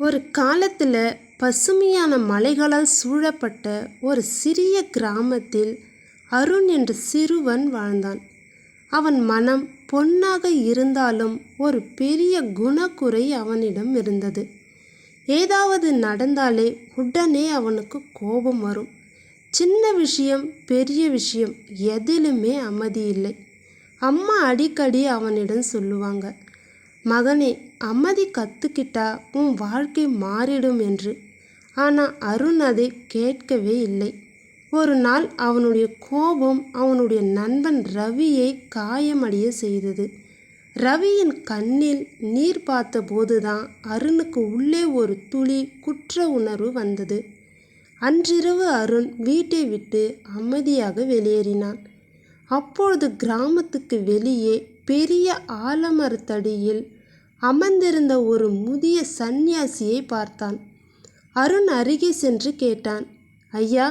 ஒரு காலத்தில் பசுமையான மலைகளால் சூழப்பட்ட ஒரு சிறிய கிராமத்தில் அருண் என்ற சிறுவன் வாழ்ந்தான். அவன் மனம் பொன்னாக இருந்தாலும் ஒரு பெரிய குணக்குறை அவனிடம் இருந்தது. ஏதாவது நடந்தாலே உடனே அவனுக்கு கோபம் வரும். சின்ன விஷயம் பெரிய விஷயம் எதிலுமே அமைதி இல்லை. அம்மா அடிக்கடி அவனிடம் சொல்லுவாங்க, மகனே, அமைதி கற்றுக்கிட்டா உன் வாழ்க்கை மாறிடும் என்று. ஆனால் அருண் அதை கேட்கவே இல்லை. ஒரு நாள் அவனுடைய கோபம் அவனுடைய நண்பன் ரவியை காயமடைய செய்தது. ரவியின் கண்ணில் நீர் பார்த்தபோதுதான் அருணுக்கு உள்ளே ஒரு துளி குற்ற உணர்வு வந்தது. அன்றிரவு அருண் வீட்டை விட்டு அமைதியாக வெளியேறினான். அப்பொழுது கிராமத்துக்கு வெளியே பெரிய ஆலமரத்தடியில் அமர்ந்திருந்த ஒரு முதிய சந்நியாசியை பார்த்தான். அருண் அருகே சென்று கேட்டான், ஐயா,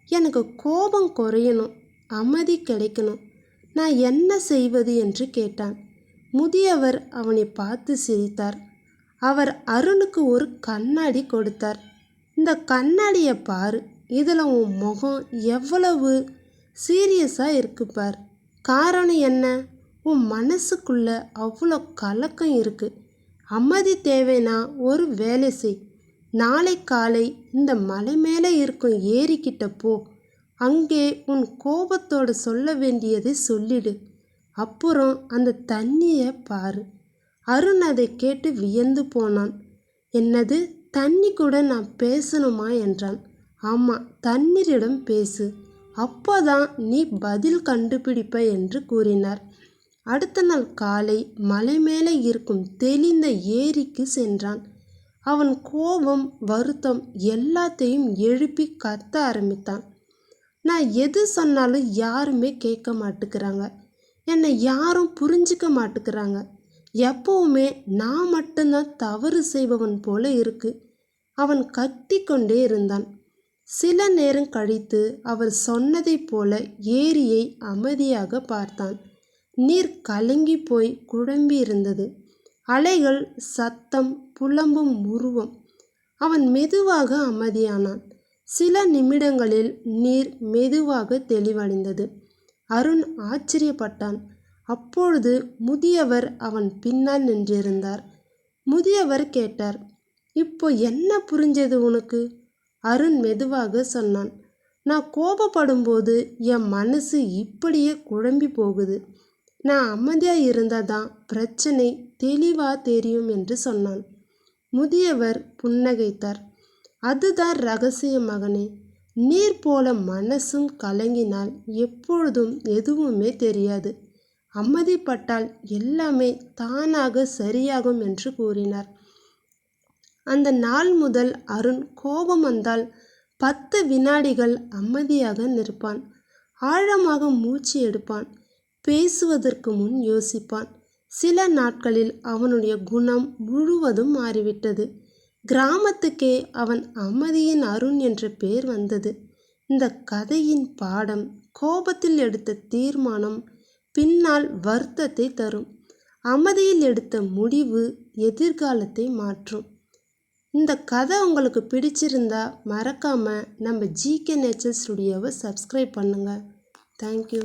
எனக்கு கோபம் குறையணும், அமைதி கிடைக்கணும், நான் என்ன செய்வது என்று கேட்டான். முதியவர் அவனை பார்த்து சிரித்தார். அவர் அருணுக்கு ஒரு கண்ணாடி கொடுத்தார். இந்த கண்ணாடியை பாரு, இதில் உன் முகம் எவ்வளவு சீரியஸாக இருக்கு பார். காரணம் என்ன? உன் மனசுக்குள்ள அவ்வளோ கலக்கம் இருக்கு. அமைதி தேவைன்னா ஒரு வேலை செய். நாளை காலை இந்த மலை மேலே இருக்கும் ஏரிக்கிட்ட போ. அங்கே உன் கோபத்தோடு சொல்ல வேண்டியதை சொல்லிடு. அப்புறம் அந்த தண்ணியை பாரு. அருண் அதை கேட்டு வியந்து போனான். என்னது, தண்ணி கூட நான் பேசணுமா என்றான். ஆமாம், தண்ணீரிடம் பேசு, அப்போதான் நீ பதில் கண்டுபிடிப்ப என்று கூறினார். அடுத்த நாள் காலை மலை மேலே இருக்கும் தெளிந்த ஏரிக்கு சென்றான். அவன் கோபம் வருத்தம் எல்லாத்தையும் எழுப்பி கத்த ஆரம்பித்தான். நான் எது சொன்னாலும் யாருமே கேட்க மாட்டுக்கிறாங்க, என்னை யாரும் புரிஞ்சிக்க மாட்டுக்கிறாங்க, எப்பவுமே நான் மட்டும்தான் தவறு செய்பவன் போல இருக்கு. அவன் கத்தி கொண்டே இருந்தான். சில நேரம் கழித்து அவர் சொன்னதைப் போல ஏரியை அமைதியாக பார்த்தான். நீர் கலங்கி போய் குழம்பி இருந்தது. அலைகள் சத்தம் புலம்பும் உருவம். அவன் மெதுவாக அமைதியானான். சில நிமிடங்களில் நீர் மெதுவாக தெளிவடைந்தது. அருண் ஆச்சரியப்பட்டான். அப்பொழுது முதியவர் அவன் பின்னால் நின்றிருந்தார். முதியவர் கேட்டார், இப்போ என்ன புரிஞ்சது உனக்கு? அருண் மெதுவாக சொன்னான், நான் கோபப்படும்போது என் மனசு இப்படியே குழம்பி போகுது. நான் அமைதியாக இருந்தால் தான் பிரச்சனை தெளிவாக தெரியும் என்று சொன்னான். முதியவர் புன்னகைத்தார். அதுதான் ரகசியம் மகனே. நீர் போல மனசும் கலங்கினால் எப்பொழுதும் எதுவுமே தெரியாது. அமைதிப்பட்டால் எல்லாமே தானாக சரியாகும் என்று கூறினார். அந்த நாள் முதல் அருண் கோபம் வந்தால் 10 வினாடிகள் அமைதியாக நிற்பான். ஆழமாக மூச்சு எடுப்பான். பேசுவதற்கு முன் யோசிப்பான். சில நாட்களில் அவனுடைய குணம் முழுவதும் மாறிவிட்டது. கிராமத்துக்கே அவன் அமைதியின் அருண் என்ற பெயர் வந்தது. இந்த கதையின் பாடம், கோபத்தில் எடுத்த தீர்மானம் பின்னால் வருத்தத்தை தரும். அமைதியில் எடுத்த முடிவு எதிர்காலத்தை மாற்றும். இந்த கதை உங்களுக்கு பிடிச்சிருந்தா மறக்காமல் நம்ம ஜிகே நேச்சர் ஸ்டுடியோவை சப்ஸ்கிரைப் பண்ணுங்கள். தேங்க்யூ.